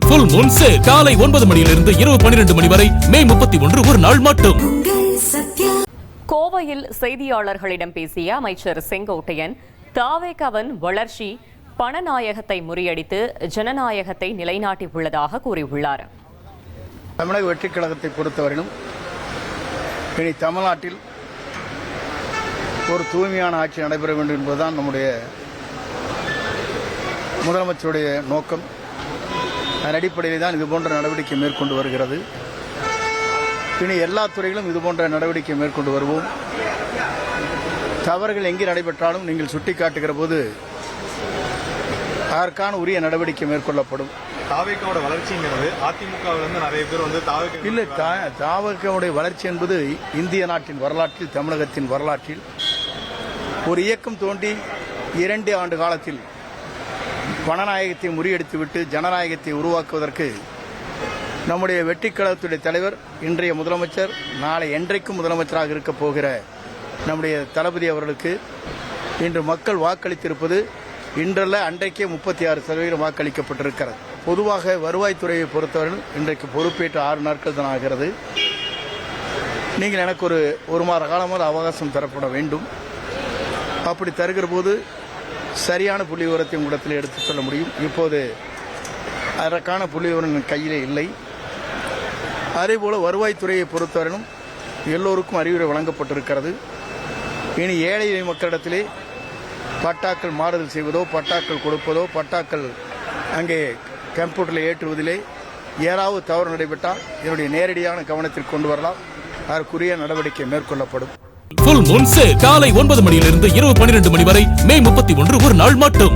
Full Moon sale காலை 9 மணியிலிருந்து இரவு 12 மணி வரை மே 31 ஒரு நாள் மட்டும். கோவையில் செய்தியாளர்களிடம் பேசிய அமைச்சர் செங்கோட்டையன், தாவேகாவின் வளர்ச்சி பணநாயகத்தை முறியடித்து ஜனநாயகத்தை நிலைநாட்டி உள்ளதாக கூறியுள்ளார். தமிழக வெற்றிக் கழகத்தை பொறுத்தவரையிலும் இனி தமிழ்நாட்டில் ஒரு தூய்மையான ஆட்சி நடைபெற வேண்டும் என்பதுதான் நம்முடைய முதலமைச்சருடைய நோக்கம். அதன் அடிப்படையில் தான் இதுபோன்ற நடவடிக்கை மேற்கொண்டு வருகிறது. இனி எல்லா துறைகளும் இதுபோன்ற நடவடிக்கை மேற்கொண்டு வருவோம். தவறுகள் எங்கே நடைபெற்றாலும் நீங்கள் சுட்டிக்காட்டுகிற போது அதற்கான உரிய நடவடிக்கை மேற்கொள்ளப்படும். தாவேகாவோட வளர்ச்சிங்கிறது அதிமுகவிலிருந்து நிறைய பேர் வந்து இல்லை, தாவேகாவுடைய வளர்ச்சி என்பது இந்திய நாட்டின் வரலாற்றில், தமிழகத்தின் வரலாற்றில் ஒரு இயக்கம் தோன்றி 2 ஆண்டு காலத்தில் பணநாயகத்தை முறியடித்துவிட்டு ஜனநாயகத்தை உருவாக்குவதற்கு நம்முடைய வெற்றிக் கழகத்துடைய தலைவர், இன்றைய முதலமைச்சர், நாளை என்றைக்கும் முதலமைச்சராக இருக்கப் போகிற நம்முடைய தளபதி அவர்களுக்கு இன்று மக்கள் வாக்களித்திருப்பது இன்றல்ல அன்றைக்கே 36% வாக்களிக்கப்பட்டிருக்கிறது. பொதுவாக வருவாய்த்துறையை பொறுத்தவரை இன்றைக்கு பொறுப்பேற்று 6 நாட்கள் தான் ஆகிறது. நீங்கள் எனக்கு ஒரு மாத காலமாக அவகாசம் தரப்பட வேண்டும். அப்படி தருகிற போது சரியான புள்ளி விவரத்தை உங்களிடத்தில் எடுத்துச் சொல்ல முடியும். இப்போது அதற்கான புள்ளி விவரம் கையிலே இல்லை. அதேபோல வருவாய்த்துறையை பொறுத்தவரையிலும் எல்லோருக்கும் அறிவுரை வழங்கப்பட்டிருக்கிறது. இனி ஏழை மக்களிடத்திலே பட்டாக்கள் மாறுதல் செய்வதோ, பட்டாக்கள் கொடுப்பதோ, பட்டாக்கள் அங்கே கம்ப்யூட்டரில் ஏற்றுவதிலே ஏதாவது தவறு நடைபெற்றால் என்னுடைய நேரடியான கவனத்தில் கொண்டு வரலாம். அதற்குரிய நடவடிக்கை மேற்கொள்ளப்படும். ஃபுல் மூன் சேல் காலை 9 மணியிலிருந்து இரவு 12 மணி வரை மே 31 ஒரு நாள் மட்டும்.